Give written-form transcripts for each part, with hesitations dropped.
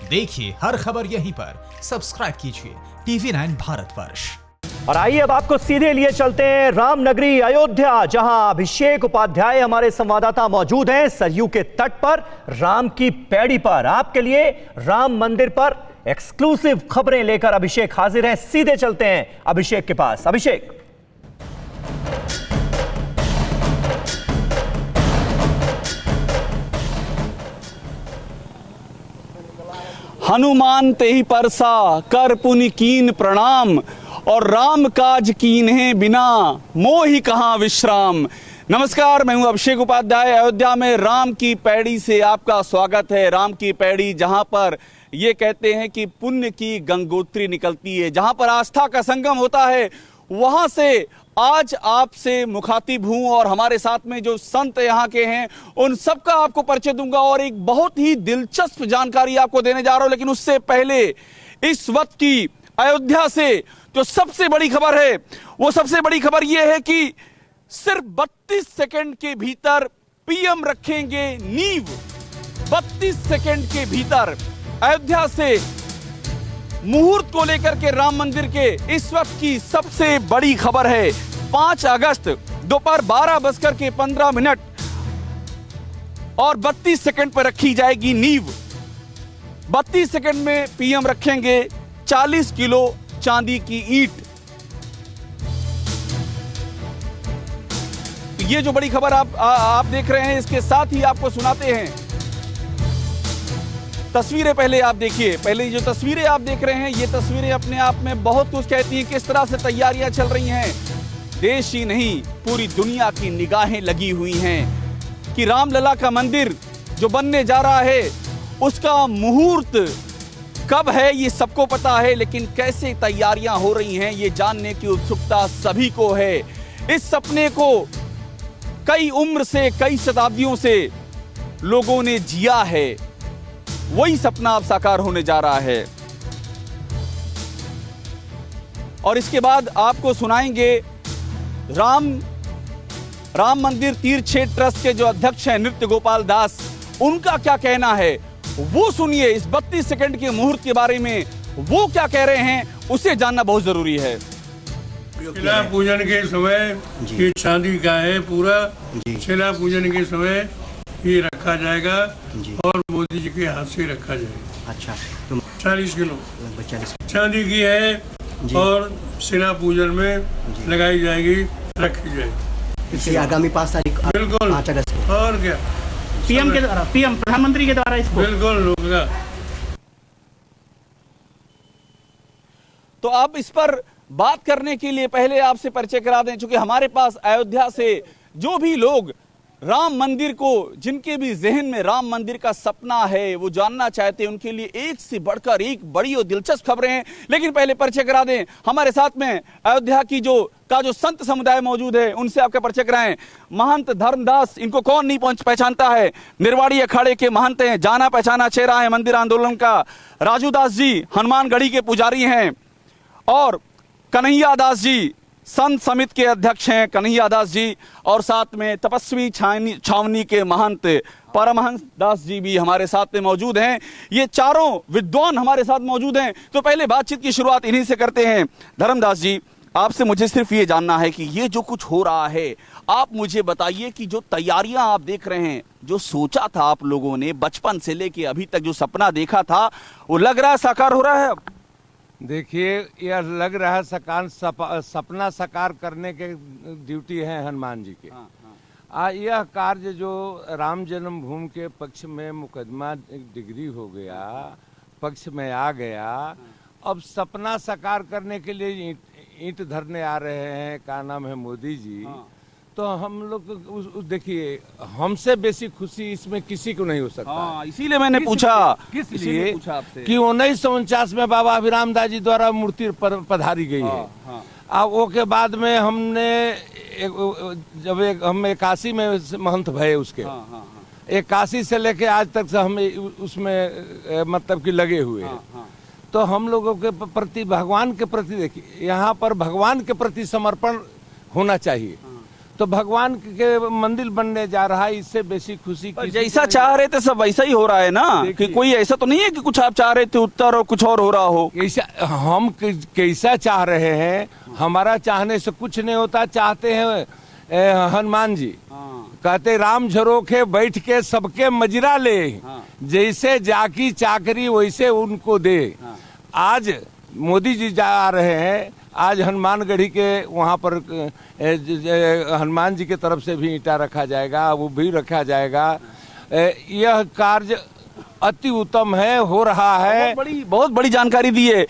देखिए हर खबर यहीं पर। सब्सक्राइब कीजिए TV9 भारतवर्ष। और आइए अब आपको सीधे लिए चलते हैं रामनगरी अयोध्या, जहां अभिषेक उपाध्याय हमारे संवाददाता मौजूद हैं सरयू के तट पर, राम की पैड़ी पर। आपके लिए राम मंदिर पर एक्सक्लूसिव खबरें लेकर अभिषेक हाजिर हैं। सीधे चलते हैं अभिषेक के पास। अभिषेक, हनुमान तेहि परसा कर पुनि कीन प्रणाम, और राम काज कीन्हे बिना मोहि कहां विश्राम। नमस्कार, मैं हूं अभिषेक उपाध्याय। अयोध्या में राम की पैड़ी से आपका स्वागत है। राम की पैड़ी, जहां पर ये कहते हैं कि पुण्य की गंगोत्री निकलती है, जहां पर आस्था का संगम होता है, वहां से आज आपसे मुखातिब हूं। और हमारे साथ में जो संत यहाँ के हैं उन सबका आपको परिचय दूंगा और एक बहुत ही दिलचस्प जानकारी आपको देने जा रहा हूं। लेकिन उससे पहले इस वक्त की अयोध्या से जो सबसे बड़ी खबर है, वो सबसे बड़ी खबर यह है कि सिर्फ 32 सेकंड के भीतर पीएम रखेंगे नींव। 32 सेकंड के भीतर अयोध्या से मुहूर्त को लेकर के राम मंदिर के इस वक्त की सबसे बड़ी खबर है। 5 अगस्त दोपहर 12:15 और 32 सेकंड पर रखी जाएगी नींव। 32 सेकंड में पीएम रखेंगे 40 किलो चांदी की ईंट। ये जो बड़ी खबर आप देख रहे हैं, इसके साथ ही आपको सुनाते हैं तस्वीरें। पहले आप देखिए, पहले जो तस्वीरें आप देख रहे हैं, ये तस्वीरें अपने आप में बहुत कुछ कहती हैं। किस तरह से तैयारियां चल रही हैं, देश ही नहीं पूरी दुनिया की निगाहें लगी हुई हैं कि रामलला का मंदिर जो बनने जा रहा है उसका मुहूर्त कब है, ये सबको पता है। लेकिन कैसे तैयारियां हो रही हैं, ये जानने की उत्सुकता सभी को है। इस सपने को कई उम्र से, कई शताब्दियों से लोगों ने जिया है, वही सपना अब साकार होने जा रहा है। और इसके बाद आपको सुनाएंगे राम मंदिर तीर्थ क्षेत्र ट्रस्ट के जो अध्यक्ष हैं नृत्य गोपाल दास, उनका क्या कहना है वो सुनिए। इस 32 सेकंड के मुहूर्त के बारे में वो क्या कह रहे हैं, उसे जानना बहुत जरूरी है। शिला पूजन के समय ये चांदी का है, पूरा शिला पूजन के समय ये रखा जाएगा और मोदी जी के हाथ से रखा जाएगा। अच्छा, तो 40 किलो चांदी की है और शिला पूजन में लगाई जाएगी, रखी जाएगी। आगामी 5 तारीख, बिल्कुल 5 अगस्त को। और क्या, पीएम के द्वारा, पीएम प्रधानमंत्री के द्वारा इसको बिल्कुल होगा। तो अब इस पर बात करने के लिए पहले आपसे परिचय करा दें, चूंकि हमारे पास अयोध्या से जो भी लोग राम मंदिर को, जिनके भी जहन में राम मंदिर का सपना है, वो जानना चाहते हैं, उनके लिए एक से बढ़कर एक बड़ी और दिलचस्प खबरें हैं। लेकिन पहले परिचय करा दें, हमारे साथ में अयोध्या की जो संत समुदाय मौजूद है, उनसे आपका परिचय कराएं। महंत धर्मदास, इनको कौन नहीं पहचानता है, निर्वाड़ी अखाड़े के महंत हैं, जाना पहचाना चेहरा है मंदिर आंदोलन का। राजू दास जी हनुमानगढ़ी के पुजारी हैं, और कन्हैया दास जी संत समिति के अध्यक्ष हैं कन्हैया दास जी, और साथ में तपस्वी छावनी के महंत परमहंस दास जी भी हमारे साथ में मौजूद हैं। ये चारों विद्वान हमारे साथ मौजूद हैं। तो पहले बातचीत की शुरुआत इन्हीं से करते हैं। धर्मदास जी, आपसे मुझे सिर्फ ये जानना है कि ये जो कुछ हो रहा है, आप मुझे बताइए कि जो तैयारियां आप देख रहे हैं, जो सोचा था आप लोगों ने बचपन से लेके अभी तक, जो सपना देखा था, वो लग रहा है साकार हो रहा है अब? देखिए, यह लग रहा है सपना साकार करने के ड्यूटी है हनुमान जी के। यह कार्य जो राम जन्मभूमि के पक्ष में मुकदमा डिग्री हो गया, पक्ष में आ गया, अब सपना साकार करने के लिए ईंट धरने आ रहे हैं, का नाम है मोदी जी। तो हम लोग देखिए, हमसे बेसी खुशी इसमें किसी को नहीं हो सकता। इसीलिए मैंने पूछा, किस लिए कि 1949 में बाबा अभिराम दास जी द्वारा मूर्ति पधारी गई है। अब वो के बाद में हमने जब हम 81 में महंत भये, उसके 81 से लेके आज तक से हम उसमें मतलब कि लगे हुए हैं। तो हम लोगों के प्रति, भगवान के प्रति, देखिए यहाँ पर भगवान के प्रति समर्पण होना चाहिए। तो भगवान के मंदिर बनने जा रहा है, इससे बेसी खुशी पर किसी जैसा को नहीं। चाह रहे थे सब वैसा ही हो रहा है ना, कि कोई ऐसा तो नहीं है कि कुछ आप चाह रहे थे उत्तर और कुछ और हो रहा हो। कैसा हम कैसा चाह रहे हैं, हमारा चाहने से कुछ नहीं होता। चाहते हैं हनुमान जी कहते राम झरोखे बैठ के सबके मजरा ले, जैसे जाकी चाकरी वैसे उनको दे। आज मोदी जी जा रहे हैं, आज हनुमानगढ़ी के वहाँ पर हनुमान जी के तरफ से भी ईंटा रखा जाएगा, वो भी रखा जाएगा। यह कार्य अति उत्तम है, हो रहा है। बहुत बड़ी जानकारी दी है।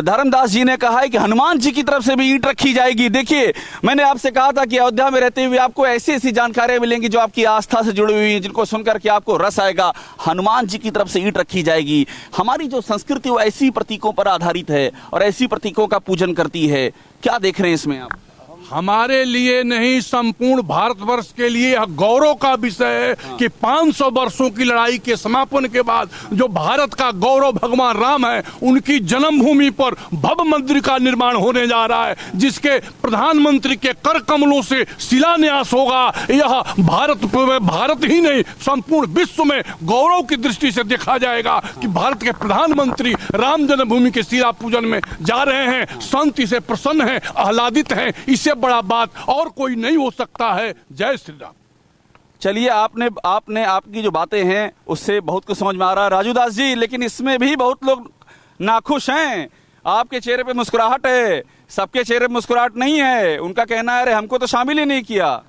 धर्मदास जी ने कहा है कि हनुमान जी की तरफ से भी ईंट रखी जाएगी। देखिए, मैंने आपसे कहा था कि अयोध्या में रहते हुए आपको ऐसी ऐसी जानकारियां मिलेंगी जो आपकी आस्था से जुड़ी हुई हैं, जिनको सुनकर के आपको रस आएगा। हनुमान जी की तरफ से ईंट रखी जाएगी। हमारी जो संस्कृति वो ऐसी प्रतीकों पर आधारित है और ऐसी प्रतीकों का पूजन करती है। क्या देख रहे हैं इसमें आप? हमारे लिए नहीं, संपूर्ण भारतवर्ष के लिए यह गौरव का विषय है कि 500 वर्षों की लड़ाई के समापन के बाद जो भारत का गौरव भगवान राम है, उनकी जन्मभूमि पर भव्य मंदिर का निर्माण होने जा रहा है, जिसके प्रधानमंत्री के कर कमलों से शिलान्यास होगा। यह भारत ही नहीं, संपूर्ण विश्व में गौरव की दृष्टि से देखा जाएगा कि भारत के प्रधानमंत्री राम जन्मभूमि के शिला पूजन में जा रहे हैं। संत इसे प्रसन्न हैं, आह्लादित हैं। इससे बड़ा बात और कोई नहीं हो सकता है। जय श्री राम। चलिए, आपने आपकी जो बातें हैं उससे बहुत कुछ समझ में आ रहा है राजू दास जी, लेकिन इसमें भी बहुत लोग नाखुश हैं। आपके चेहरे पे मुस्कुराहट है, सबके चेहरे पे मुस्कुराहट नहीं है। उनका कहना है अरे हमको तो शामिल ही नहीं किया।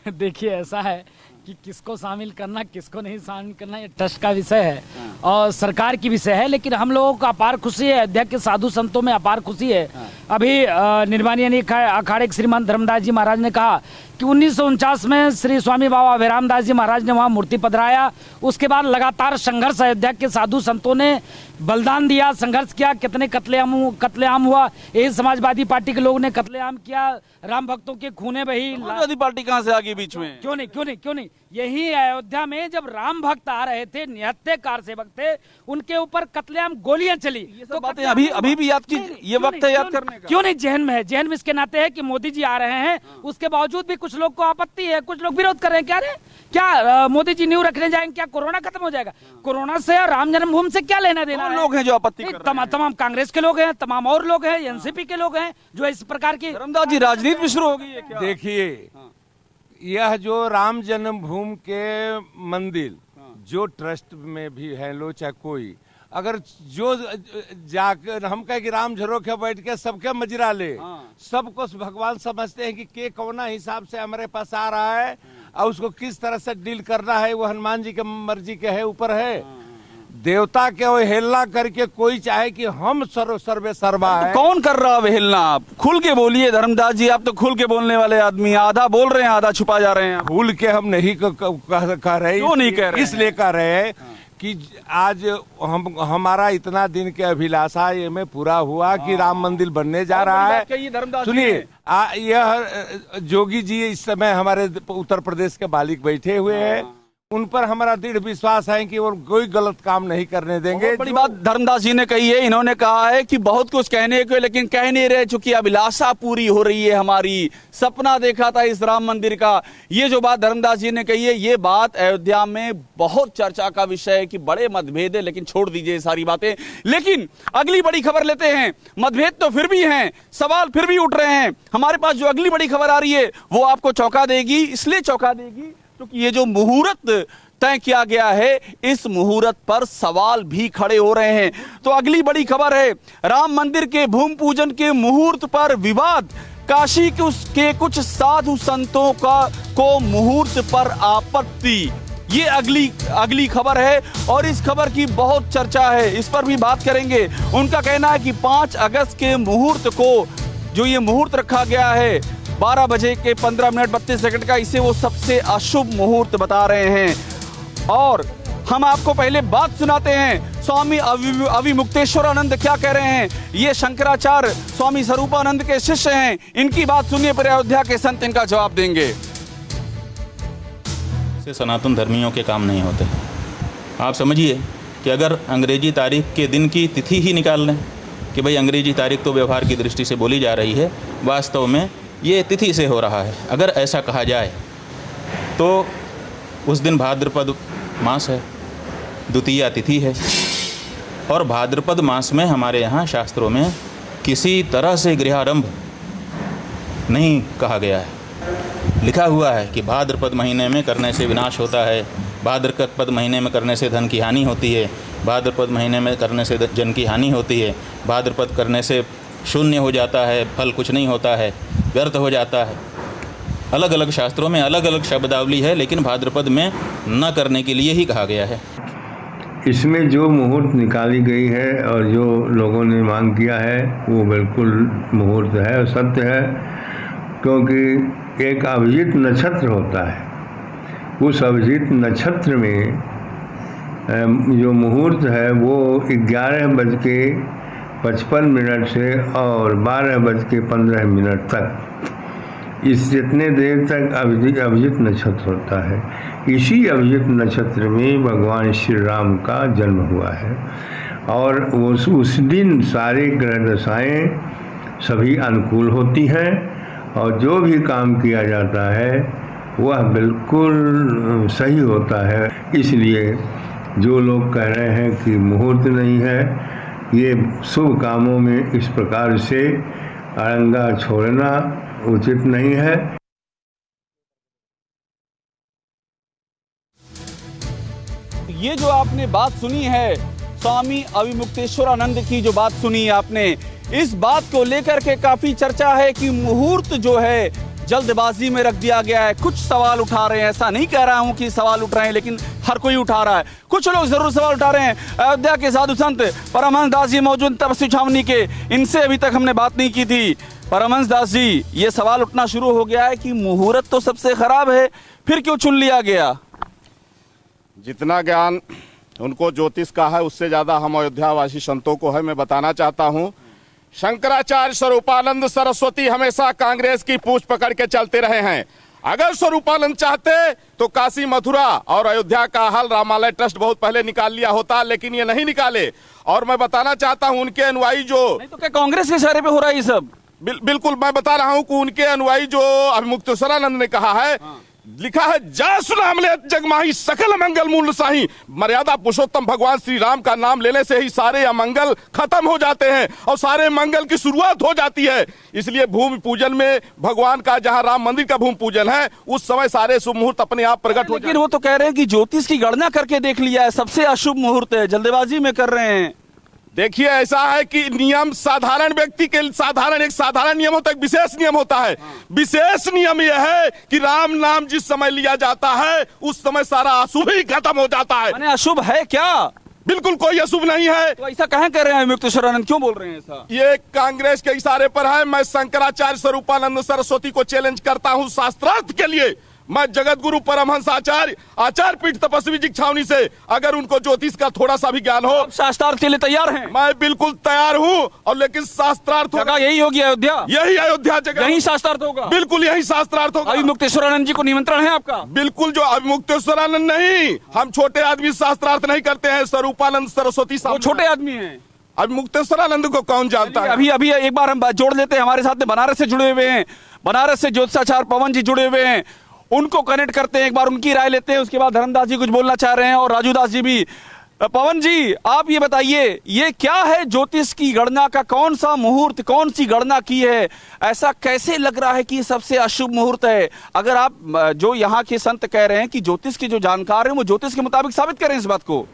देखिए, ऐसा है कि किसको शामिल करना किसको नहीं शामिल करना ये ट्रस्ट का विषय है और सरकार की विषय है। लेकिन हम लोगों को अपार खुशी है, अयोध्या के साधु संतों में अपार खुशी है। अभी निर्माणीय अखाड़े के श्रीमान धर्मदास जी महाराज ने कहा कि 1949 में श्री स्वामी बाबा अभयराम दास जी महाराज ने वहाँ मूर्ति पधराया। उसके बाद लगातार संघर्ष, अयोध्या के साधु संतों ने बलिदान दिया, संघर्ष किया, कितने कत्लेआम हुआ। यही समाजवादी पार्टी के लोगों ने कत्लेआम किया, राम भक्तों के खूने बही। समाजवादी पार्टी कहाँ से आ गई बीच में? क्यों नहीं, यही अयोध्या में जब राम भक्त आ रहे थे, निहत्थे कार सेवक थे, उनके ऊपर कत्लेआम गोलियां चली। तो बातें अभी भी याद की, ये वक्त है याद करने का। क्यों नहीं जहन में है, जहन में इसके नाते है कि मोदी जी आ रहे हैं। उसके बावजूद भी कुछ लोग को आपत्ति है, कुछ लोग विरोध कर रहे हैं। क्या मोदी जी न्यू रखने जाएंगे? क्या कोरोना खत्म हो जाएगा? कोरोना से और राम जन्मभूमि से क्या लेना देना? लोग हैं जो आपत्ति कर रहे हैं। तमाम कांग्रेस के लोग हैं, तमाम और लोग हैं, एनसीपी के लोग हैं जो इस प्रकार की। धर्मदास जी, राजनीति भी शुरू हो गई है क्या? देखिए, यह जो राम जन्मभूमि के मंदिर जो ट्रस्ट में भी है लो चाहे कोई, अगर जो जाकर हम कहे कि राम झरोखे बैठ के सबके मजरा ले, सबको भगवान समझते हैं कि के कौना हिसाब से हमारे पास आ रहा है और उसको किस तरह से डील करना है, वो हनुमान जी के मर्जी के है, ऊपर है। देवता के अवहेलना करके कोई चाहे कि हम सर्वे सर्वा है। कौन कर रहा अवहेलना? आप खुल के बोलिए धर्मदास जी, आप तो खुल के बोलने वाले आदमी। आधा बोल रहे हैं, आधा छुपा जा रहे हैं। खुल के हम नहीं कह रहे। क्यों नहीं कह रहे? इसलिए कह रहे हैं कि आज हमारा इतना दिन के अभिलाषा ये में पूरा हुआ कि राम मंदिर बनने जा रहा है। सुनिए, यह जोगी जी इस समय हमारे उत्तर प्रदेश के मालिक बैठे हुए हैं, उन पर हमारा दृढ़ विश्वास है कि वो कोई गलत काम नहीं करने देंगे। बड़ी बात धर्मदास जी ने कही है। इन्होंने कहा है कि बहुत कुछ कहने को, लेकिन कह नहीं रहे, चूंकि अभिलाषा पूरी हो रही है। हमारी सपना देखा था इस राम मंदिर का। ये जो बात धर्मदास जी ने कही है, ये बात अयोध्या में बहुत चर्चा का विषय है कि बड़े मतभेद है। लेकिन छोड़ दीजिए सारी बातें, लेकिन अगली बड़ी खबर लेते हैं। मतभेद तो फिर भी हैं, सवाल फिर भी उठ रहे हैं। हमारे पास जो अगली बड़ी खबर आ रही है वो आपको चौंका देगी। इसलिए चौंका देगी क्योंकि ये जो मुहूर्त तय किया गया है, इस मुहूर्त पर सवाल भी खड़े हो रहे हैं। तो अगली बड़ी खबर है, राम मंदिर के भूमि पूजन के मुहूर्त पर विवाद। काशी के कुछ साधु संतों को मुहूर्त पर आपत्ति। ये अगली खबर है और इस खबर की बहुत चर्चा है, इस पर भी बात करेंगे। उनका कहना है कि 5 अगस्त के मुहूर्त को, जो ये मुहूर्त रखा गया है 12 बजे के 15 मिनट 32 सेकंड का, इसे वो सबसे अशुभ मुहूर्त बता रहे हैं। और हम आपको पहले बात सुनाते हैं, स्वामी अविमुक्तेश्वरानंद क्या कह रहे हैं। ये शंकराचार्य स्वामी स्वरूपानंद के शिष्य हैं। इनकी बात सुनिए, पर अयोध्या के संत इनका जवाब देंगे। से सनातन धर्मियों के काम नहीं होते। आप समझिए कि अगर अंग्रेजी तारीख के दिन की तिथि ही निकाल लें कि भाई अंग्रेजी तारीख तो व्यवहार की दृष्टि से बोली जा रही है, वास्तव में ये तिथि से हो रहा है। अगर ऐसा कहा जाए तो उस दिन भाद्रपद मास है, द्वितीया तिथि है, और भाद्रपद मास में हमारे यहाँ शास्त्रों में किसी तरह से गृहारंभ नहीं कहा गया है। लिखा हुआ है कि भाद्रपद महीने में करने से विनाश होता है, भाद्रपद महीने में करने से धन की हानि होती है, भाद्रपद महीने में करने से जन की हानि होती है, भाद्रपद करने से शून्य हो जाता है, फल कुछ नहीं होता है, व्यर्थ हो जाता है। अलग अलग शास्त्रों में अलग अलग शब्दावली है, लेकिन भाद्रपद में न करने के लिए ही कहा गया है। इसमें जो मुहूर्त निकाली गई है और जो लोगों ने मांग किया है वो बिल्कुल मुहूर्त है और सत्य है, क्योंकि एक अभिजीत नक्षत्र होता है। उस अभिजीत नक्षत्र में जो मुहूर्त है वो 11:55 से और 12:15 तक, इस जितने देर तक अभिजीत नक्षत्र होता है, इसी अभिजीत नक्षत्र में भगवान श्री राम का जन्म हुआ है। और उस दिन सारे ग्रह दशाएँ सभी अनुकूल होती हैं और जो भी काम किया जाता है वह बिल्कुल सही होता है। इसलिए जो लोग कह रहे हैं कि मुहूर्त नहीं है, ये शुभ कामों में इस प्रकार से अड़ंगा छोड़ना उचित नहीं है। ये जो आपने बात सुनी है स्वामी अविमुक्तेश्वरानंद की, जो बात सुनी है आपने, इस बात को लेकर के काफी चर्चा है कि मुहूर्त जो है जल्दबाजी में रख दिया गया है। कुछ सवाल उठा रहे हैं, ऐसा नहीं कह रहा हूं कि सवाल उठ रहे हैं, लेकिन हर कोई उठा रहा है। कुछ लोग जरूर सवाल उठा रहे हैं। अयोध्या के साधु संत परमहंस दास जी मौजूद तपस्वी छावनी के, इनसे अभी तक हमने बात नहीं की थी। परमहंस दास जी, ये सवाल उठना शुरू हो गया है कि मुहूर्त तो सबसे खराब है, फिर क्यों चुन लिया गया? जितना ज्ञान उनको ज्योतिष का है उससे ज्यादा हम अयोध्यावासी संतों को है। मैं बताना चाहता हूं, शंकराचार्य स्वरूपानंद सरस्वती हमेशा कांग्रेस की पूंछ पकड़ के चलते रहे हैं। अगर स्वरूपानंद चाहते तो काशी, मथुरा और अयोध्या का हल रामालय ट्रस्ट बहुत पहले निकाल लिया होता, लेकिन ये नहीं निकाले। और मैं बताना चाहता हूं, उनके अनुयायी जो नहीं तो क्या कांग्रेस के इशारे पे हो रहा है ये सब? बिल्कुल मैं बता रहा हूं कि उनके अनुयायी जो अविमुक्तेश्वरानंद ने कहा है, लिखा है, जय श्री राम ले जगमाही सकल मंगल मूल साही। मर्यादा पुरुषोत्तम भगवान श्री राम का नाम लेने से ही सारे अमंगल खत्म हो जाते हैं और सारे मंगल की शुरुआत हो जाती है। इसलिए भूमि पूजन में भगवान का, जहां राम मंदिर का भूमि पूजन है, उस समय सारे शुभ मुहूर्त अपने आप प्रकट हो। लेकिन वो तो कह रहे हैं कि ज्योतिष की गणना करके देख लिया है, सबसे अशुभ मुहूर्त है, जल्दबाजी में कर रहे हैं। देखिए, ऐसा है कि नियम साधारण व्यक्ति के एक साधारण नियम होता है, एक विशेष नियम होता है। विशेष नियम यह है कि राम नाम जिस समय लिया जाता है उस समय सारा अशुभ ही खत्म हो जाता है। माने अशुभ है क्या? बिल्कुल कोई अशुभ नहीं है। तो ऐसा कहें कर रहे हैं अविमुक्तेश्वरानंद, क्यों बोल रहे हैं ऐसा? ये कांग्रेस के इशारे पर है। मैं शंकराचार्य स्वरूपानंद सरस्वती को चैलेंज करता हूं शास्त्रार्थ के लिए। मैं जगत गुरु परमहंस आचार्य पीठ तपस्वी जी छावनी से, अगर उनको ज्योतिष का थोड़ा सा भी ज्ञान हो, शास्त्रार्थ के लिए तैयार हैं? मैं बिल्कुल तैयार हूं। और लेकिन शास्त्रार्थ जगह यही होगी अयोध्या, यही अयोध्या जगह, यही शास्त्रार्थ होगा। बिल्कुल यही शास्त्रार्थ होगा। अविमुक्तेश्वरानंद जी को निमंत्रण है आपका? बिल्कुल, जो अविमुक्तेश्वरानंद नहीं, हम छोटे आदमी शास्त्रार्थ नहीं करते हैं। स्वरूपानंद सरस्वती साहब छोटे आदमी हैं। अविमुक्तेश्वरानंद को कौन जानता है? अभी एक बार हम जोड़ लेते हैं, हमारे साथ में बनारस से जुड़े हुए हैं, बनारस से ज्योतिषाचार्य पवन जी जुड़े हुए हैं, उनको कनेक्ट करते हैं, एक बार उनकी राय लेते हैं। उसके बाद धर्मदास जी कुछ बोलना चाह रहे हैं और राजू दास जी भी। पवन जी, आप ये बताइए, ये क्या है ज्योतिष की गणना का, कौन सा मुहूर्त, कौन सी गणना की है? ऐसा कैसे लग रहा है कि सबसे अशुभ मुहूर्त है? अगर आप जो यहाँ के संत कह रहे हैं कि ज्योतिष के जो जानकार हैं वो ज्योतिष के मुताबिक साबित करें इस बात को।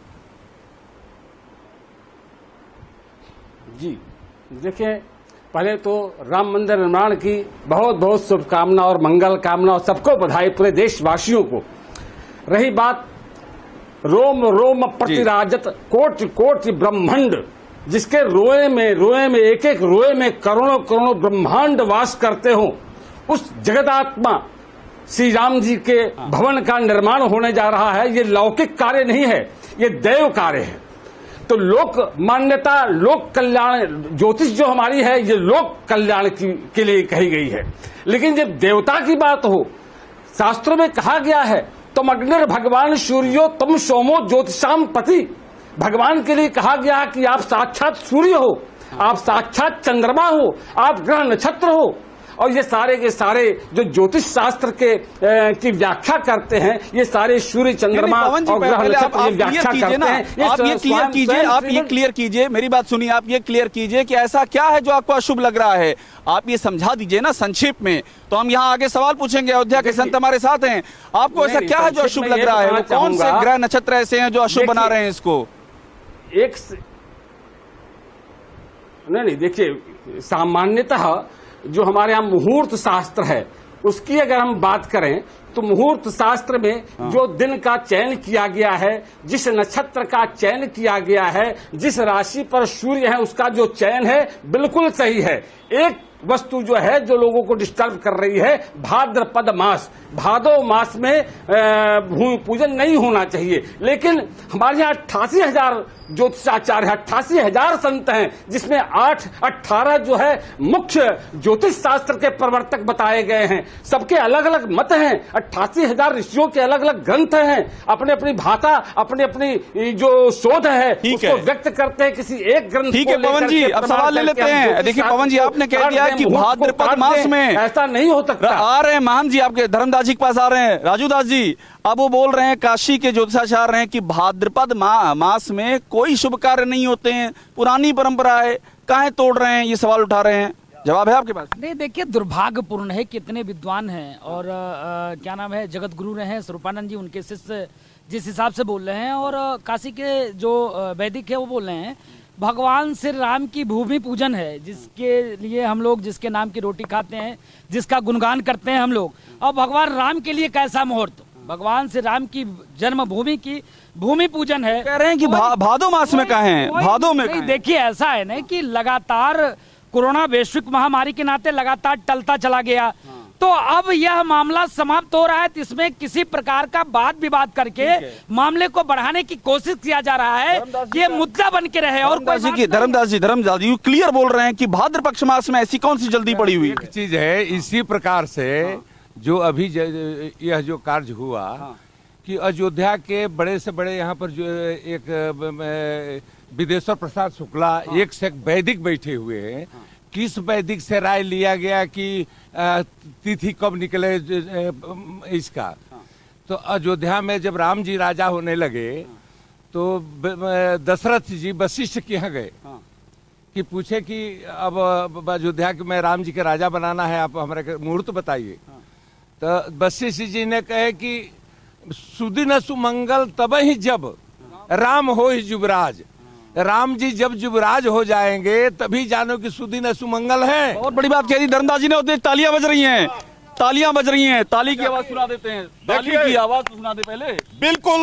जी देखिए, पहले तो राम मंदिर निर्माण की बहुत बहुत शुभकामना और मंगल कामना, और सबको बधाई, पूरे देशवासियों को। रही बात रोम रोम प्रतिराजत कोटि कोटि ब्रह्मांड, जिसके रोए में एक एक रोए में करोड़ों करोड़ों ब्रह्मांड वास करते हो, उस जगदात्मा श्री राम जी के भवन का निर्माण होने जा रहा है। ये लौकिक कार्य नहीं है, ये दैव कार्य है। तो लोक मान्यता, लोक कल्याण, ज्योतिष जो हमारी है ये लोक कल्याण के लिए कही गई है। लेकिन जब देवता की बात हो, शास्त्रों में कहा गया है, तुम अग्निर भगवान सूर्यो तुम सोमो ज्योतिषाम पति। भगवान के लिए कहा गया है कि आप साक्षात सूर्य हो, आप साक्षात चंद्रमा हो, आप ग्रह नक्षत्र हो, और ये सारे के सारे जो ज्योतिष शास्त्र के की व्याख्या करते हैं, ये सारे सूर्य चंद्रमा और ग्रह नक्षत्र की व्याख्या करते हैं। आप ये क्लियर कीजिए, आप ये क्लियर कीजिए, मेरी बात सुनिए, आप ये क्लियर कीजिए कि ऐसा क्या है जो आपको अशुभ लग रहा है, आप ये समझा दीजिए ना संक्षेप में, तो हम यहाँ आगे सवाल पूछेंगे। अयोध्या के संत हमारे साथ हैं, आपको ऐसा क्या है जो अशुभ लग रहा है? वो कौन से ग्रह नक्षत्र ऐसे हैं जो अशुभ बना रहे हैं इसको? नहीं, देखिए, सामान्यतः जो हमारे यहाँ मुहूर्त शास्त्र है उसकी अगर हम बात करें तो मुहूर्त शास्त्र में जो दिन का चयन किया गया है, जिस नक्षत्र का चयन किया गया है, जिस राशि पर सूर्य है, उसका जो चयन है बिल्कुल सही है। एक वस्तु जो है जो लोगों को डिस्टर्ब कर रही है, भाद्रपद मास, भादो मास में भूमि पूजन नहीं होना चाहिए। लेकिन हमारे यहाँ 88,000 ज्योतिषाचार्य है, 88,000 संत हैं, जिसमें 18 जो है मुख्य ज्योतिष शास्त्र के प्रवर्तक बताए गए हैं। सबके अलग अलग मत हैं, 88,000 ऋषियों के अलग अलग ग्रंथ हैं, अपने अपनी भाषा, अपनी अपनी जो शोध है उसको व्यक्त करते हैं किसी एक ग्रंथ। ठीक है पवन जी, अब सवाल ले लेते हैं। देखिए पवन जी, आपने कह दिया कि भाद्रपद मास में ऐसा नहीं हो सकता। आ रहे हैं महान जी, आपके धर्मदास जी के पास आ रहे हैं, राजू दास जी, अब वो बोल रहे हैं, काशी के ज्योतिषाचार्य हैं कि भाद्रपद मास में कोई शुभ कार्य नहीं होते हैं, पुरानी परंपरा है, काहे तोड़ रहे हैं, ये सवाल उठा रहे हैं, जवाब है आपके पास? नहीं, देखिए, दुर्भाग्यपूर्ण है, कितने विद्वान हैं और क्या नाम है, जगत गुरु रहे हैं स्वरूपानंद जी, उनके शिष्य जिस हिसाब से बोल रहे हैं, और काशी के जो वैदिक है वो बोल रहे हैं भगवान श्री राम की भूमि पूजन है, जिसके लिए हम लोग, जिसके नाम की रोटी खाते हैं, जिसका गुणगान करते हैं हम लोग। और भगवान राम के लिए कैसा मुहूर्त, भगवान श्री राम की जन्मभूमि की भूमि पूजन है। कह रहे हैं कि भादो मास में कहाँ हैं, भादो में? देखिए, ऐसा है ना कि लगातार कोरोना वैश्विक महामारी के नाते लगातार टलता चला गया, तो अब यह मामला समाप्त हो रहा है, तो इसमें किसी प्रकार का वाद विवाद करके मामले को बढ़ाने की कोशिश किया जा रहा है, ये मुद्दा बन के रहे। और धर्मदास जी क्लियर बोल रहे हैं कि भाद्र पक्ष मास में ऐसी कौन सी जल्दी पड़ी हुई चीज है? इसी प्रकार से जो अभी यह जो कार्य हुआ कि अयोध्या के बड़े से बड़े यहाँ पर जो एक विदेश्वर प्रसाद शुक्ला एक से एक वैदिक बैठे हुए हैं, किस वैदिक से राय लिया गया कि तिथि कब निकले इसका? तो अयोध्या में जब राम जी राजा होने लगे तो दशरथ जी वशिष्ठ के यहाँ गए कि पूछे कि अब अयोध्या में राम जी के राजा बनाना है, आप हमारे मुहूर्त बताइए। तो वशिष्ठ जी ने कहे कि सुदिन सुमंगल तब ही जब राम हो ही युवराज, राम जी जब युवराज हो जाएंगे तभी जानो कि सुदिन सुमंगल है। बहुत बड़ी बात कह दी धर्मदास जी ने, और तालियां बज रही हैं, तालियां बज रही हैं, ताली की आवाज सुना देते हैं, ताली की आवाज सुना दे पहले। बिल्कुल,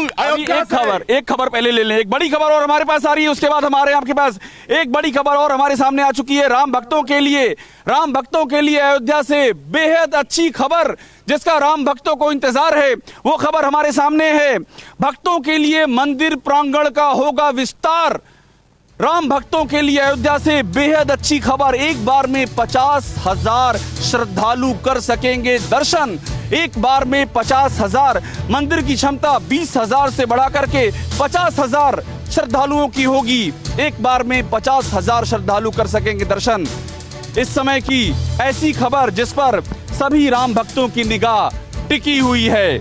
एक खबर पहले ले लें, एक बड़ी खबर और हमारे पास आ रही है, उसके बाद हमारे आपके पास एक बड़ी खबर और हमारे सामने आ चुकी है। राम भक्तों के लिए अयोध्या से बेहद अच्छी खबर, जिसका राम भक्तों को इंतजार है, वो खबर हमारे सामने है। भक्तों के लिए मंदिर प्रांगण का होगा विस्तार। राम भक्तों के लिए अयोध्या से बेहद अच्छी खबर, एक बार में 50,000 श्रद्धालु कर सकेंगे दर्शन। एक बार में 50,000, मंदिर की क्षमता 20,000 से बढ़ा करके 50,000 श्रद्धालुओं की होगी। एक बार में 50,000 श्रद्धालु कर सकेंगे दर्शन। इस समय की ऐसी खबर जिस पर सभी राम भक्तों की निगाह टिकी हुई है,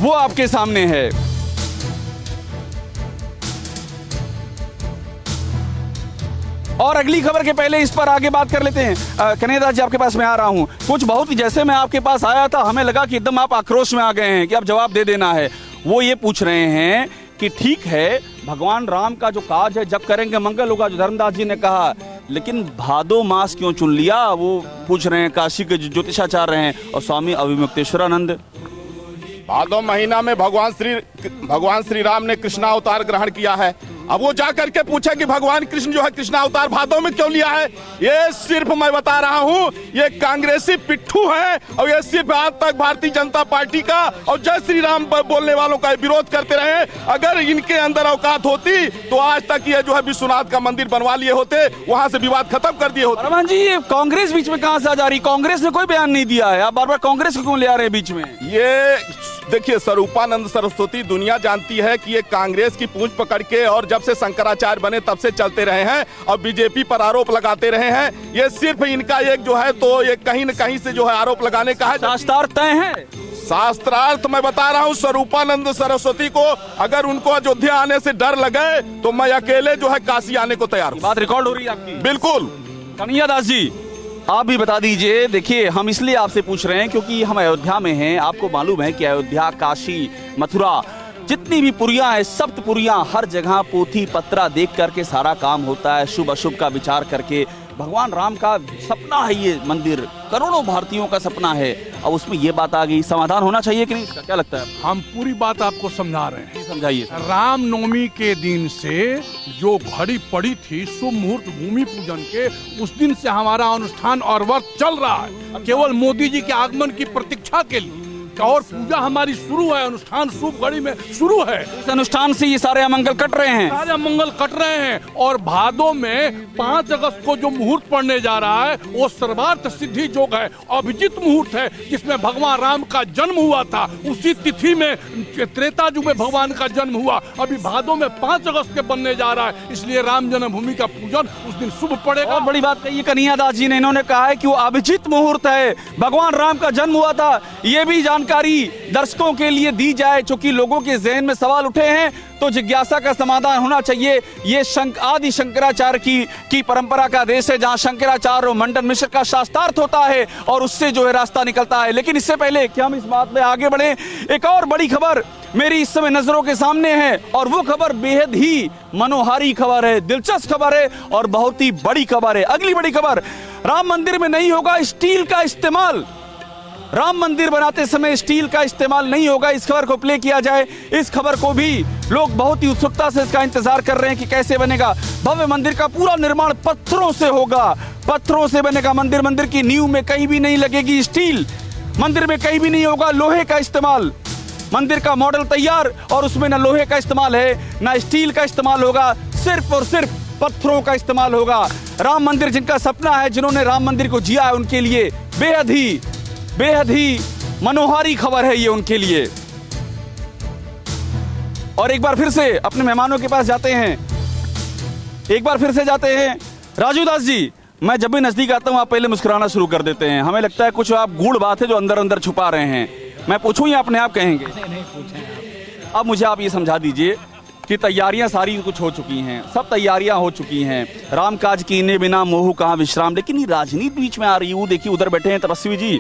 वो आपके सामने है। और अगली खबर के पहले इस पर आगे बात कर लेते हैं। कन्हैया जी, आपके पास मैं आ रहा हूं, कुछ बहुत ही जैसे मैं आपके पास आया था हमें लगा कि एकदम आप आक्रोश में आ गए हैं कि अब जवाब दे देना है। वो ये पूछ रहे हैं कि ठीक है, भगवान राम का जो काज है जब करेंगे मंगल होगा, जो धर्मदास जी ने कहा, लेकिन भादो मास क्यों चुन लिया? वो पूछ रहे हैं काशी के ज्योतिषाचार्य हैं और स्वामी अविमुक्तेश्वरानंद। भादो महीना में भगवान श्री राम ने कृष्णावतार ग्रहण किया है। अब वो जाकर के पूछे कि भगवान कृष्ण जो है कृष्णावतार भादो में क्यों लिया है? ये सिर्फ मैं बता रहा हूँ, ये कांग्रेसी पिट्ठू है और ये सिर्फ आज तक भारतीय जनता पार्टी का और जय श्री राम बोलने वालों का विरोध करते रहे। अगर इनके अंदर औकात होती तो आज तक ये जो है विश्वनाथ का मंदिर बनवा लिए होते, वहां से विवाद खत्म कर दिए होते। रमन जी, ये कांग्रेस बीच में कहाँ से आ जा रही? कांग्रेस ने कोई बयान नहीं दिया है, आप बार बार कांग्रेस को क्यों ले आ रहे हैं बीच में? ये देखिए, स्वरूपानंद सरस्वती दुनिया जानती है कि ये कांग्रेस की पूंछ पकड़ के और जब से शंकराचार्य बने तब से चलते रहे हैं और बीजेपी पर आरोप लगाते रहे हैं। ये सिर्फ इनका एक जो है तो ये कहीं न कहीं से जो है आरोप लगाने का है। शास्त्रार्थ तय है, शास्त्रार्थ मैं बता रहा हूँ। स्वरूपानंद सरस्वती को अगर उनको अयोध्या आने से डर लगे तो मैं अकेले जो है काशी आने को तैयार हूँ। बात रिकॉर्ड हो रही है आपकी। बिल्कुल। कन्हैया दास जी, आप भी बता दीजिए। देखिए, हम इसलिए आपसे पूछ रहे हैं क्योंकि हम अयोध्या में हैं। आपको मालूम है कि अयोध्या, काशी, मथुरा, जितनी भी पुरियां हैं, सप्तपुरियां, हर जगह पोथी पत्रा देख करके सारा काम होता है, शुभ अशुभ का विचार करके। भगवान राम का सपना है ये मंदिर, करोड़ों भारतीयों का सपना है। अब उसमें ये बात आ गई, समाधान होना चाहिए कि नहीं, इसका क्या लगता है? हम पूरी बात आपको समझा रहे हैं। समझाइए। रामनवमी के दिन से जो घड़ी पड़ी थी शुभ मुहूर्त भूमि पूजन के, उस दिन से हमारा अनुष्ठान और व्रत चल रहा है, केवल मोदी जी के आगमन की प्रतीक्षा के लिए। और पूजा हमारी शुरू है, अनुष्ठान शुभ घड़ी में शुरू है। इस अनुष्ठान से ये सारे अमंगल कट रहे हैं, सारे अमंगल कट रहे हैं। और भादों में 5 अगस्त को जो मुहूर्त पड़ने जा रहा है वो सर्वार्थ सिद्धि योग है, अभिजीत मुहूर्त है, जिसमें भगवान राम का जन्म हुआ था। उसी तिथि में त्रेता युग में भगवान का जन्म हुआ। अभी भादों में 5 अगस्त के बनने जा रहा है, इसलिए राम जन्मभूमि का पूजन उस दिन शुभ पड़ेगा। और बड़ी बात कही कन्हैया दास जी ने, इन्होंने कहा है कि वो अभिजीत मुहूर्त है, भगवान राम का जन्म हुआ था। ये भी जानकारी दर्शकों के लिए दी जाए, चूंकि लोगों के जहन में सवाल उठे हैं तो जिज्ञासा का समाधान होना चाहिए। ये आदि शंकराचार्य की परंपरा का देश है, जहां शंकराचार्य और मंडन मिश्र का शास्त्रार्थ होता है और उससे जो है रास्ता निकलता है। लेकिन इससे पहले कि हम इस बात में आगे बढ़े, एक और बड़ी खबर मेरी इस समय नजरों के सामने है, और वो खबर बेहद ही मनोहारी खबर है, दिलचस्प खबर है और बहुत ही बड़ी खबर है। अगली बड़ी खबर, राम मंदिर में नहीं होगा स्टील का इस्तेमाल। राम मंदिर बनाते समय स्टील का इस्तेमाल नहीं होगा। इस खबर को प्ले किया जाए। इस खबर को भी लोग बहुत ही उत्सुकता से इसका इंतजार कर रहे हैं कि कैसे बनेगा। भव्य मंदिर का पूरा निर्माण पत्थरों से होगा, पत्थरों से बनेगा मंदिर। मंदिर की नींव में कहीं भी नहीं लगेगी स्टील, मंदिर में कहीं भी नहीं होगा लोहे का इस्तेमाल। मंदिर का मॉडल तैयार और उसमें न लोहे का इस्तेमाल है न स्टील का इस्तेमाल होगा, सिर्फ और सिर्फ पत्थरों का इस्तेमाल होगा। राम मंदिर जिनका सपना है, जिन्होंने राम मंदिर को जिया है, उनके लिए बेहद ही मनोहारी खबर है ये उनके लिए। और एक बार फिर से अपने मेहमानों के पास जाते हैं, राजू दास जी, मैं जब भी नजदीक आता हूं आप पहले मुस्कुराना शुरू कर देते हैं। हमें लगता है कुछ आप गूढ़ बात है जो अंदर अंदर छुपा रहे हैं। मैं पूछूं या अपने आप कहेंगे? नहीं पूछें। अब मुझे आप ये समझा दीजिए कि तैयारियां सारी कुछ हो चुकी हैं, सब तैयारियां हो चुकी हैं, राम काज कीने बिना मोह कहाँ विश्राम, लेकिन ये राजनीति बीच में आ रही है। वो देखिए उधर बैठे हैं तपस्वी जी,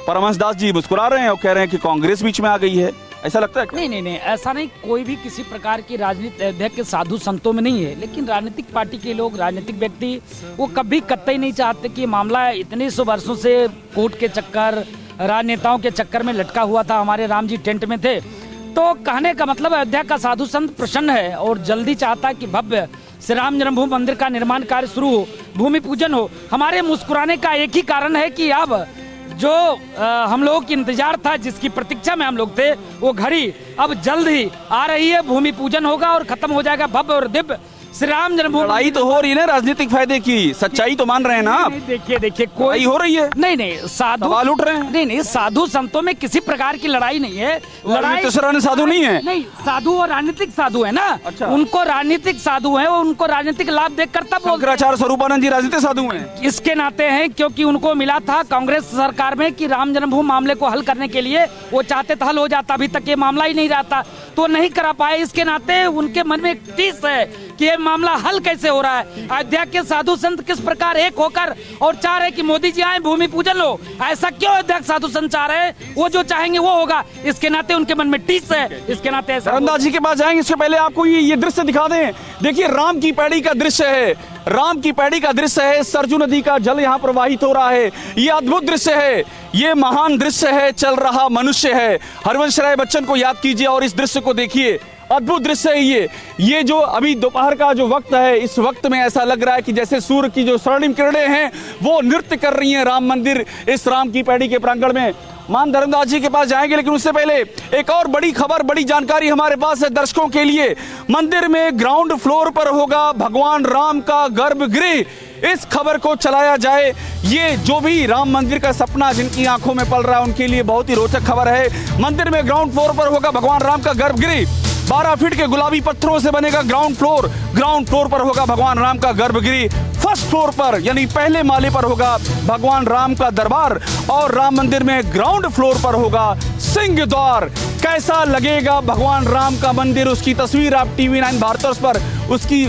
परमहंस दास जी मुस्कुरा रहे हैं और कह रहे हैं कि कांग्रेस बीच में आ गई है। ऐसा लगता है? नहीं, ऐसा नहीं। कोई भी किसी प्रकार की राजनीति अध्यक्ष के साधु संतों में नहीं है, लेकिन राजनीतिक पार्टी के लोग, राजनीतिक व्यक्ति, वो कभी कतई नहीं चाहते कि मामला इतने 100 वर्षों से कोर्ट के चक्कर, राजनेताओं के चक्कर में लटका हुआ था। हमारे राम जी टेंट में थे, तो कहने का मतलब अयोध्या का साधु संत प्रसन्न है और जल्दी चाहता है कि भव्य श्री राम जन्मभूमि मंदिर का निर्माण कार्य शुरू हो, भूमि पूजन हो। हमारे मुस्कुराने का एक ही कारण है कि अब जो हम लोगों की इंतजार था, जिसकी प्रतीक्षा में हम लोग थे, वो घड़ी अब जल्द ही आ रही है। भूमि पूजन होगा और खत्म हो जाएगा भव्य और दिव्य श्री राम जन्मभूमि। लड़ाई तो हो रही है ना राजनीतिक फायदे की, सच्चाई तो मान रहे हैं ना आप? देखिए कोई हो रही है। नहीं, साधु सवाल उठ रहे हैं। नहीं, साधु संतों में किसी प्रकार की लड़ाई नहीं है। लड़ाई साधु नहीं है। नहीं, साधु और राजनीतिक साधु है ना। अच्छा। उनको राजनीतिक साधु है, उनको राजनीतिक लाभ देकर तब शंकराचार्य स्वरूपानंद जी राजनीतिक साधु हैं। इसके नाते हैं क्योंकि उनको मिला था कांग्रेस सरकार में कि राम जन्मभूमि मामले को हल करने के लिए वो चाहते तो हल हो जाता, अभी तक ये मामला ही नहीं रहता, तो नहीं करा पाए। इसके नाते उनके मन में एक टीस है कि ये मामला हल कैसे हो रहा है। अयोध्या के साधु संत किस प्रकार एक होकर और चाह रहे कि मोदी जी आए, भूमि पूजन हो। ऐसा क्यों अयोध्या के साधु संत चाह रहे हैं? वो जो चाहेंगे वो होगा। इसके नाते उनके मन में टीस है, इसके नाते धर्मदास जी के पास जाएंगे। इससे पहले आपको ये दृश्य दिखा दें। देखिए राम की पैड़ी का दृश्य है, राम की पैड़ी का दृश्य है। सरजू नदी का जल यहाँ प्रवाहित हो रहा है। ये अद्भुत दृश्य है, ये महान दृश्य है। चल रहा मनुष्य है। हरवंश राय बच्चन को याद कीजिए और इस दृश्य को देखिए। अद्भुत दृश्य है ये जो अभी दोपहर का जो वक्त है, इस वक्त में ऐसा लग रहा है कि जैसे सूर्य की जो स्वर्णिम किरणें हैं वो नृत्य कर रही हैं राम मंदिर, इस राम की पैड़ी के प्रांगण में। मान धर्मदास जी के पास जाएंगे, लेकिन उससे पहले एक और बड़ी खबर, बड़ी जानकारी हमारे पास है दर्शकों के लिए। मंदिर में ग्राउंड फ्लोर पर होगा भगवान राम का गर्भगृह। इस खबर को चलाया जाए, ये जो भी राम मंदिर का सपना जिनकी आंखों में पल रहा है उनके लिए बहुत ही रोचक खबर है। मंदिर में ग्राउंड फ्लोर पर होगा भगवान राम का गर्भगृह। 12 फीट के गुलाबी पत्थरों से बनेगा ग्राउंड फ्लोर पर होगा भगवान राम का गर्भगृह। फर्स्ट फ्लोर पर यानी पहले माले पर होगा भगवान राम का दरबार और राम मंदिर में ग्राउंड फ्लोर पर होगा सिंह द्वार। कैसा लगेगा भगवान राम का मंदिर, उसकी तस्वीर आप TV 9 भारतवर्ष पर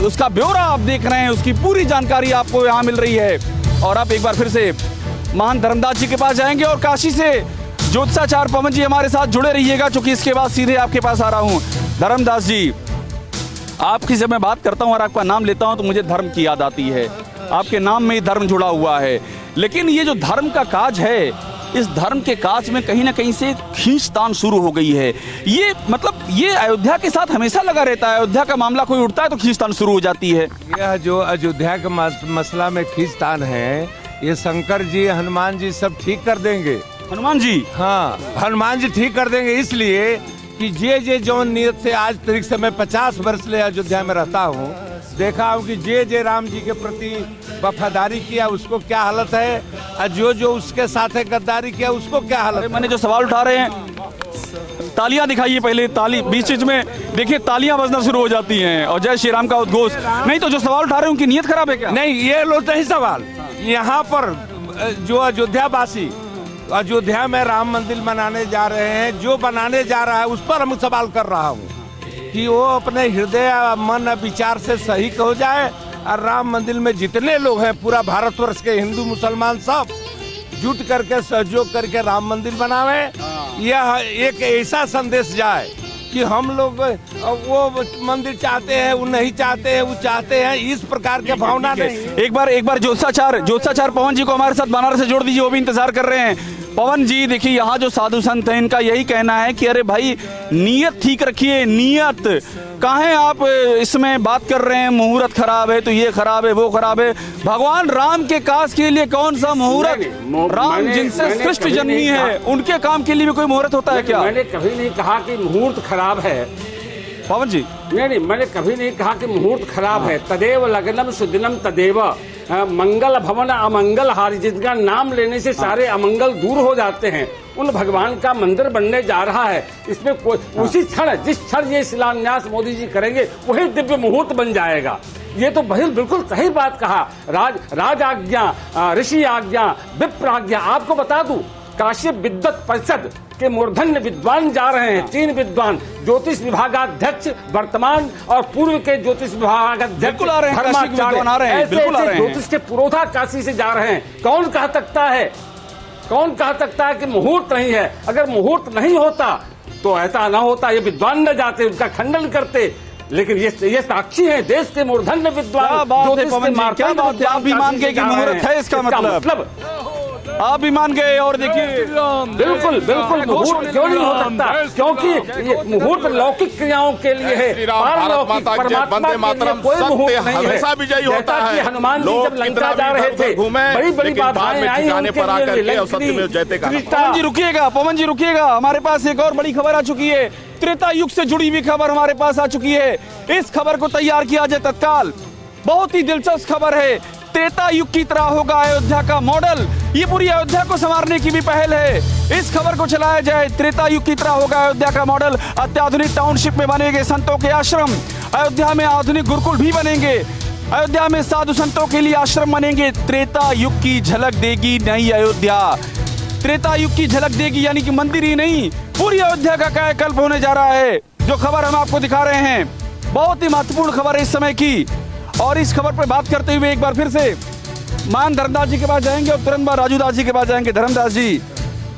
उसका ब्यौरा आप देख रहे हैं, उसकी पूरी जानकारी आपको यहाँ मिल रही है। और आप एक बार फिर से महान धर्मदास जी के पास जाएंगे और काशी से ज्योतिषाचार्य पवन जी हमारे साथ जुड़े रहिएगा, क्योंकि इसके बाद सीधे आपके पास आ रहा हूँ। धर्मदास जी, आपकी जब मैं बात करता हूँ और आपका नाम लेता हूँ तो मुझे धर्म की याद आती है। आपके नाम में ही धर्म जुड़ा हुआ है, लेकिन ये जो धर्म का काज है, इस धर्म के काज में कहीं ना कहीं से खींचतान शुरू हो गई है। ये मतलब ये अयोध्या के साथ हमेशा लगा रहता है। अयोध्या का मामला कोई उठता है तो खींचतान शुरू हो जाती है। यह जो अयोध्या के मसला में खींचतान है, ये शंकर जी, हनुमान जी सब ठीक कर देंगे। हनुमान जी? हाँ, हनुमान जी ठीक कर देंगे, इसलिए कि जे जो नियत से आज तारीख से मैं 50 वर्ष ले अयोध्या में रहता हूँ, देखा हूँ कि जे राम जी के प्रति वफादारी किया उसको क्या हालत है, और जो उसके साथ गद्दारी किया उसको क्या हालत है। मैंने जो सवाल उठा रहे हैं, तालियां दिखाइए पहले, ताली बीच में देखिए तालियां बजना शुरू हो जाती हैं और जय श्री राम का उद्घोष। नहीं तो जो सवाल उठा रहे हैं उनकी नीयत खराब है क्या? नहीं, ये लो नहीं सवाल। यहाँ पर जो अयोध्या वासी अयोध्या में राम मंदिर बनाने जा रहे हैं, जो बनाने जा रहा है उस पर हम सवाल कर रहा हूँ कि वो अपने हृदय मन विचार से सही हो जाए और राम मंदिर में जितने लोग हैं पूरा भारतवर्ष के हिंदू मुसलमान सब जुट करके सहयोग करके राम मंदिर बनावे। यह एक ऐसा संदेश जाए कि हम लोग वो मंदिर चाहते हैं, वो नहीं चाहते हैं, वो चाहते हैं, इस प्रकार के भावना नहीं। एक बार ज्योतिषाचार्य पवन जी को हमारे साथ बनारस से जोड़ दीजिए, वो भी इंतजार कर रहे हैं। पवन जी, देखिए यहाँ जो साधु संत हैं इनका यही कहना है कि अरे भाई नीयत ठीक रखिए, नीयत काहे आप इसमें बात कर रहे हैं, मुहूर्त खराब है तो ये खराब है वो खराब है। भगवान राम के काज के लिए कौन सा मुहूर्त? राम जिनसे सृष्टि जन्मी है उनके काम के लिए भी कोई मुहूर्त होता है क्या? मैंने कभी नहीं कहा कि मुहूर्त खराब है पवन जी। नहीं, मैंने कभी नहीं कहा कि मुहूर्त खराब है। तदेव लग्नम सुदिनम तदेव मंगल भवन अमंगल हारी, जिनका नाम लेने से सारे अमंगल दूर हो जाते हैं, उन भगवान का मंदिर बनने जा रहा है। इसमें कोई उसी क्षण जिस क्षण ये शिलान्यास मोदी जी करेंगे वही दिव्य मुहूर्त बन जाएगा। ये तो बिल्कुल सही बात कहा। राज आज्ञा, ऋषि आज्ञा, विप्र आज्ञा। आपको बता दूं, काशी विद्वत परिषद के मूर्धन्य विद्वान जा रहे हैं, 3 विद्वान, ज्योतिष विभागाध्यक्ष वर्तमान और पूर्व के ज्योतिष विभागाध्यक्ष ज्योतिष के पुरोधा काशी से जा रहे हैं। कौन कह सकता है कि मुहूर्त नहीं है? अगर मुहूर्त नहीं होता तो ऐसा ना होता, ये विद्वान न जाते, उनका खंडन करते। लेकिन ये साक्षी है, देश के मूर्धन्य विद्वान। क्या बात है पवन जी, क्या बात है, आप भी मान गए कि मुहूर्त है, इसका मतलब आप भी मान गए। और देखिए बिल्कुल मुहूर्त क्यों नहीं हो सकता? क्योंकि ये मुहूर्त लौकिक क्रियाओं के लिए है, पारलौकिक परमात्मा के लिए कोई मुहूर्त नहीं है। विजयी होता है। हनुमान जी जब लंका जा रहे थे, बड़ी बाधाएं आई पवन जी रुकिएगा, हमारे पास एक और बड़ी खबर आ चुकी है। त्रेता युग से जुड़ी हुई खबर हमारे पास आ चुकी है। इस खबर को तैयार किया जाए तत्काल। बहुत ही दिलचस्प खबर है। त्रेता युग की तरह होगा अयोध्या का मॉडल। ये पूरी अयोध्या को संवारने की भी पहल है। इस खबर को चलाया जाए। त्रेता युग की तरह होगा अयोध्या का मॉडल। अत्याधुनिक टाउनशिप में बनेंगे संतों के आश्रम। अयोध्या में आधुनिक गुरुकुल भी बनेंगे। अयोध्या में साधु संतों के लिए आश्रम बनेंगे। त्रेता युग की झलक देगी नई अयोध्या। त्रेता युग की झलक देगी, यानी कि मंदिर ही नहीं, पूरी अयोध्या का कायाकल्प होने जा रहा है। जो खबर हम आपको दिखा रहे हैं बहुत ही महत्वपूर्ण खबर है इस समय की। और इस खबर पर बात करते हुए एक बार फिर से मान धर्मदास जी के पास जाएंगे और तुरंत बाद राजू दास जी के पास जाएंगे। धर्मदास जी,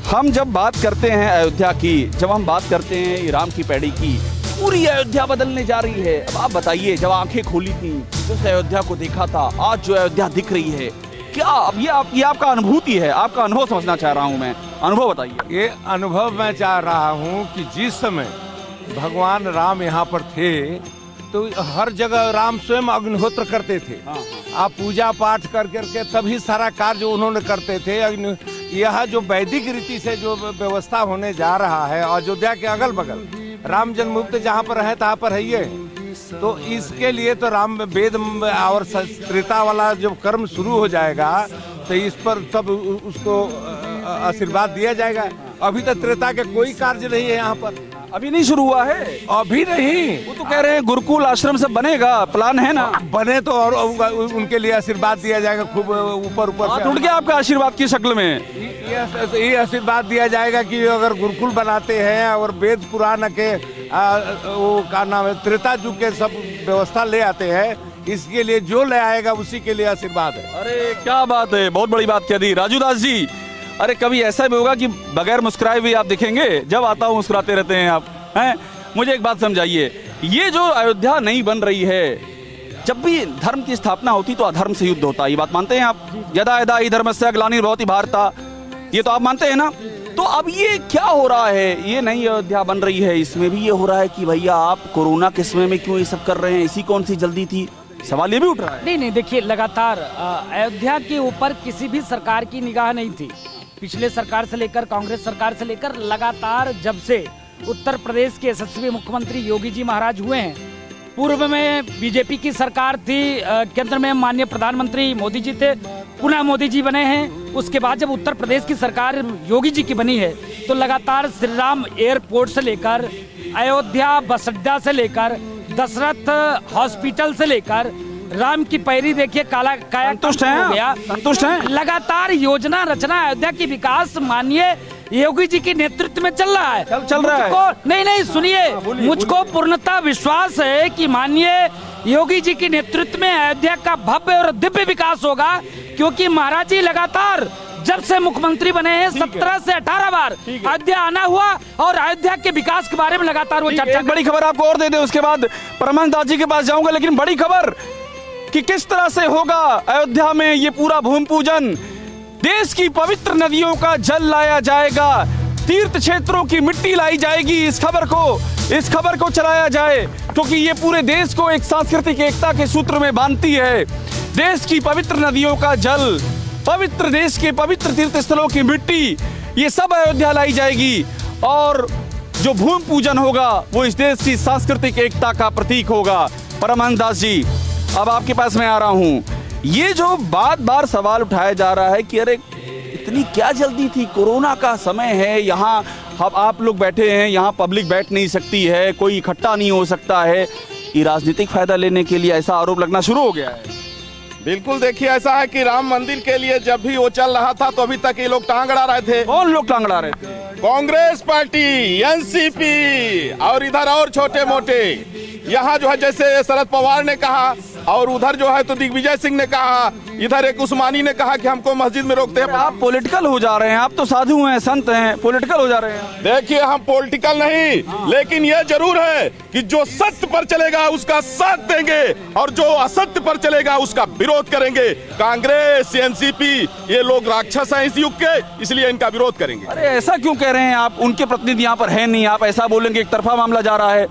हम जब बात करते हैं अयोध्या की, जब हम बात करते हैं राम की पैड़ी की, पूरी अयोध्या बदलने जा रही है। अब आप बताइए, जब आंखें खोली थी, उस अयोध्या को देखा था, आज जो अयोध्या दिख रही है, क्या अब ये आपका अनुभूति है? आपका अनुभव समझना चाह रहा हूं मैं, अनुभव बताइए। ये अनुभव मैं चाह रहा हूं कि जिस समय भगवान राम यहाँ पर थे तो हर जगह राम स्वयं अग्निहोत्र करते थे। आप पूजा पाठ कर करके तभी सारा कार्य उन्होंने करते थे। यह जो वैदिक रीति से जो व्यवस्था होने जा रहा है अयोध्या के अगल बगल, राम जन्मभूमि जहाँ पर है तहाँ पर है ये, तो इसके लिए तो राम वेद और त्रेता वाला जब कर्म शुरू हो जाएगा तो इस पर तब उसको आशीर्वाद दिया जाएगा। अभी तक त्रेता के कोई कार्य नहीं है यहाँ पर, अभी नहीं शुरू हुआ है, अभी नहीं। वो तो कह रहे हैं गुरुकुल आश्रम से बनेगा, प्लान है ना? बने तो और उनके लिए आशीर्वाद दिया जाएगा खूब ऊपर ऊपर से। उठ गया आपका आशीर्वाद की शक्ल में ये आशीर्वाद दिया जाएगा कि अगर गुरुकुल बनाते हैं और वेद पुराण के वो का नाम है त्रेता युग के सब व्यवस्था ले आते हैं, इसके लिए जो ले आएगा उसी के लिए आशीर्वाद है। अरे क्या बात है, बहुत बड़ी बात कह दी राजू दास जी। अरे कभी ऐसा भी होगा कि बगैर मुस्कुराए भी आप दिखेंगे? जब आता हूँ मुस्कुराते रहते हैं आप, हैं? मुझे एक बात समझाइए, ये जो अयोध्या नहीं बन रही है, जब भी धर्म की स्थापना होती तो अधर्म से युद्ध होता है, ये बात मानते हैं आप? यदा यदा ही धर्मस्य ग्लानिर्भवति भारत, ये तो आप मानते हैं ना? तो अब ये क्या हो रहा है, ये नई अयोध्या बन रही है, इसमें भी ये हो रहा है कि भैया आप कोरोना के समय में क्यों ये सब कर रहे हैं, इसी कौन सी जल्दी थी? सवाल ये भी उठ रहा है। नहीं, देखिए, लगातार अयोध्या के ऊपर किसी भी सरकार की निगाह नहीं थी। पिछले सरकार से लेकर, कांग्रेस सरकार से लेकर, लगातार जब से उत्तर प्रदेश के यशस्वी मुख्यमंत्री योगी जी महाराज हुए हैं, पूर्व में बीजेपी की सरकार थी, केंद्र में माननीय प्रधानमंत्री मोदी जी थे, पुनः मोदी जी बने हैं, उसके बाद जब उत्तर प्रदेश की सरकार योगी जी की बनी है तो लगातार श्री राम एयरपोर्ट से लेकर, अयोध्या बस अड्डा से लेकर, दशरथ हॉस्पिटल से लेकर, राम की पैरी देखिए, काला काया संतुष्ट हैं? संतुष्ट हैं? लगातार योजना रचना अयोध्या की विकास माननीय योगी जी के नेतृत्व में चल रहा है। चल रहा है। नहीं सुनिए, मुझको पूर्णतः विश्वास है कि माननीय योगी जी के नेतृत्व में अयोध्या का भव्य और दिव्य विकास होगा, क्योंकि महाराज जी लगातार जब से मुख्यमंत्री बने हैं 17 से 18 बार अयोध्या आना हुआ और अयोध्या के विकास के बारे में लगातार वो चर्चा। बड़ी खबर आपको और दे दे, उसके बाद परमानंद दास जी के पास जाऊंगा, लेकिन बड़ी खबर कि किस तरह से होगा अयोध्या में ये पूरा भूमि पूजन। देश की पवित्र नदियों का जल लाया जाएगा, तीर्थ क्षेत्रों की मिट्टी लाई जाएगी, इस खबर को चलाया जाए, क्योंकि ये पूरे देश को एक सांस्कृतिक एकता के सूत्र में बांधती है। देश की पवित्र नदियों का जल, पवित्र देश के पवित्र तीर्थ स्थलों की मिट्टी, ये सब अयोध्या लाई जाएगी, और जो भूमि पूजन होगा वो इस देश की सांस्कृतिक एकता का प्रतीक होगा। परमानंद दास जी, अब आपके पास मैं आ रहा हूं, ये जो बार सवाल उठाया जा रहा है कि अरे इतनी क्या जल्दी थी, कोरोना का समय है, यहाँ अब आप लोग बैठे हैं, यहाँ पब्लिक बैठ नहीं सकती है, कोई इकट्ठा नहीं हो सकता है, ये राजनीतिक फायदा लेने के लिए ऐसा आरोप लगना शुरू हो गया है। बिल्कुल, देखिए ऐसा है कि राम मंदिर के लिए जब भी वो चल रहा था तो अभी तक ये लोग टांग अड़ा रहे थे। कौन लोग टांग अड़ा रहे थे? कांग्रेस पार्टी, एनसीपी और इधर और छोटे मोटे, यहाँ जो है जैसे शरद पवार ने कहा, और उधर जो है तो दिग्विजय सिंह ने कहा, इधर एक उस्मानी ने कहा कि हमको मस्जिद में रोकते हैं। आप पॉलिटिकल हो जा रहे हैं, आप तो साधु हैं, संत हैं, पॉलिटिकल हो जा रहे हैं। देखिए, हम पॉलिटिकल नहीं, लेकिन यह जरूर है कि जो सत्य पर चलेगा उसका साथ देंगे और जो असत्य पर चलेगा उसका विरोध करेंगे। कांग्रेस, एनसीपी, ये लोग राक्षस हैं इस युग के, इसलिए इनका विरोध करेंगे। अरे ऐसा क्यों कह रहे हैं आप? उनके प्रतिनिधि यहाँ पर है नहीं, आप ऐसा बोलेंगे एक तरफा मामला जा रहा है,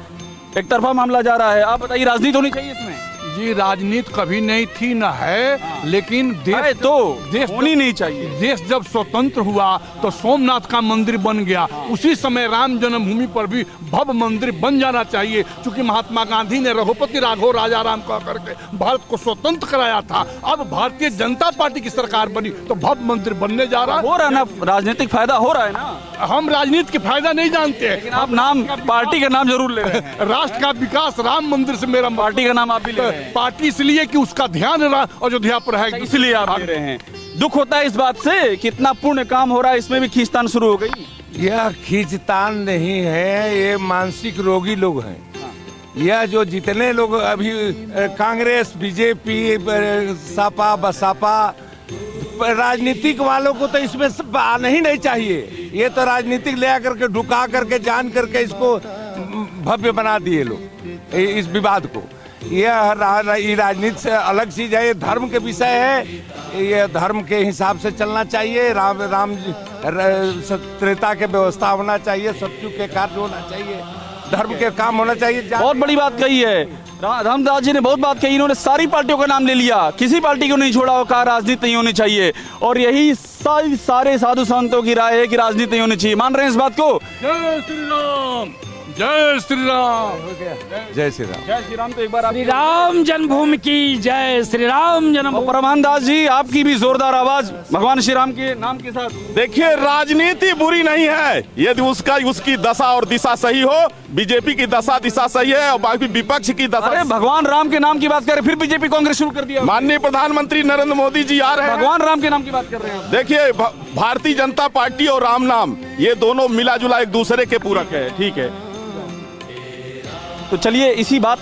एक तरफा मामला जा रहा है। आप बताइए, राजनीति होनी चाहिए इसमें? जी, राजनीति कभी नहीं थी, न है, लेकिन देश होनी नहीं चाहिए। देश जब स्वतंत्र हुआ तो सोमनाथ का मंदिर बन गया, उसी समय राम जन्मभूमि पर भी भव्य मंदिर बन जाना चाहिए, क्योंकि महात्मा गांधी ने रघुपति राघव राजा राम कह करके भारत को स्वतंत्र कराया था। अब भारतीय जनता पार्टी की सरकार बनी तो भव्य मंदिर बनने जा रहा है। हो रहा है ना, राजनीतिक फायदा हो रहा है ना। हम राजनीति के फायदा नहीं जानते, लेकिन आप नाम, पार्टी का नाम जरूर ले रहे हैं। राष्ट्र का विकास राम मंदिर से मेरा, पार्टी का नाम आप भी ले रहे हैं। पार्टी इसलिए कि उसका ध्यान अयोध्या पर है, इसलिए आप ले रहे हैं। दुख होता है इस बात से कि इतना पुण्य काम हो रहा है, इसमें भी खींचतान शुरू हो गई। यह खींचतान नहीं है, ये मानसिक रोगी लोग हैं। यह जो जितने लोग अभी कांग्रेस, बीजेपी, सपा, बसपा, राजनीतिक वालों को तो इसमें आना ही नहीं चाहिए। ये तो राजनीतिक ले आकर के ढुका करके जान करके इसको भव्य बना दिए लोग, इस विवाद को। यह राजनीति से अलग चीज है, ये धर्म के विषय है, ये धर्म के हिसाब से चलना चाहिए। राम त्रेता के व्यवस्था होना चाहिए, सत्युग के कार्य होना चाहिए, धर्म के काम होना चाहिए। बहुत बड़ी बात कही है धर्मदास जी ने, बहुत बात कही। इन्होंने सारी पार्टियों का नाम ले लिया, किसी पार्टी को नहीं छोड़ा और कहा राजनीति नहीं होनी चाहिए। और यही सारे साधु संतों की राय है कि राजनीति नहीं होनी चाहिए। मान रहे हैं इस बात को? जय श्री राम, जय श्री राम, जय श्री राम। जय श्री राम। तो एक बार श्री राम जन्मभूमि की जय, श्री राम जन्मभूमि। परमान दास जी, आपकी भी जोरदार आवाज भगवान श्री राम के नाम के साथ। देखिए, राजनीति बुरी नहीं है यदि उसकी दशा और दिशा सही हो। बीजेपी की दशा दिशा सही है और बाकी विपक्ष की दशा। अरे भगवान राम के नाम की बात करें, फिर बीजेपी कांग्रेस शुरू कर दिया। माननीय प्रधानमंत्री नरेंद्र मोदी जी आ रहे हैं, भगवान राम के नाम की बात कर रहे हैं। देखिए, भारतीय जनता पार्टी और राम नाम ये दोनों मिला जुला एक दूसरे के पूरक है। ठीक है, तो चलिए इसी बात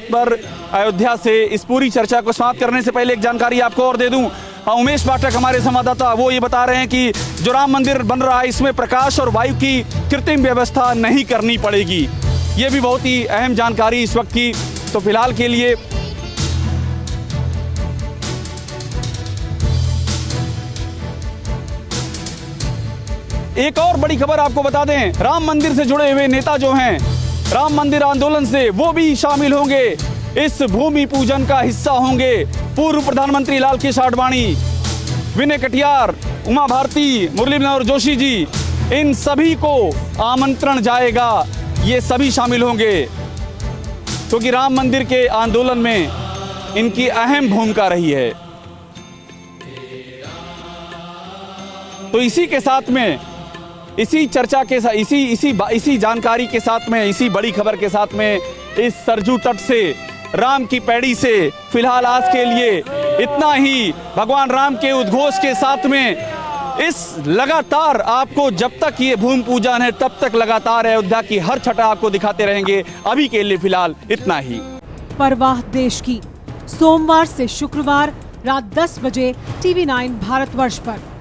पर अयोध्या से इस पूरी चर्चा को समाप्त करने से पहले एक जानकारी आपको और दे दूं। उमेश पाठक हमारे संवाददाता, वो ये बता रहे हैं कि जो राम मंदिर बन रहा है इसमें प्रकाश और वायु की कृत्रिम व्यवस्था नहीं करनी पड़ेगी। ये भी बहुत ही अहम जानकारी इस वक्त की। तो फिलहाल के लिए एक और बड़ी खबर आपको बता दें, राम मंदिर से जुड़े हुए नेता जो हैं, राम मंदिर आंदोलन से, वो भी शामिल होंगे, इस भूमि पूजन का हिस्सा होंगे। पूर्व प्रधानमंत्री लाल कृष्ण आडवाणी, विनय कटियार, उमा भारती, मुरली मनोहर जोशी जी, इन सभी को आमंत्रण जाएगा। ये सभी शामिल होंगे क्योंकि राम मंदिर के आंदोलन में इनकी अहम भूमिका रही है। तो इसी के साथ में, इसी चर्चा के साथ, इसी जानकारी के साथ में, इसी बड़ी खबर के साथ में, इस सरजू तट से, राम की पैड़ी से फिलहाल आज के लिए इतना ही। भगवान राम के उद्घोष के साथ में इस लगातार आपको, जब तक ये भूमि पूजन है तब तक लगातार अयोध्या की हर छटा आपको दिखाते रहेंगे। अभी के लिए फिलहाल इतना ही। परवाह देश की, सोमवार से शुक्रवार रात 10 बजे TV9 भारतवर्ष पर।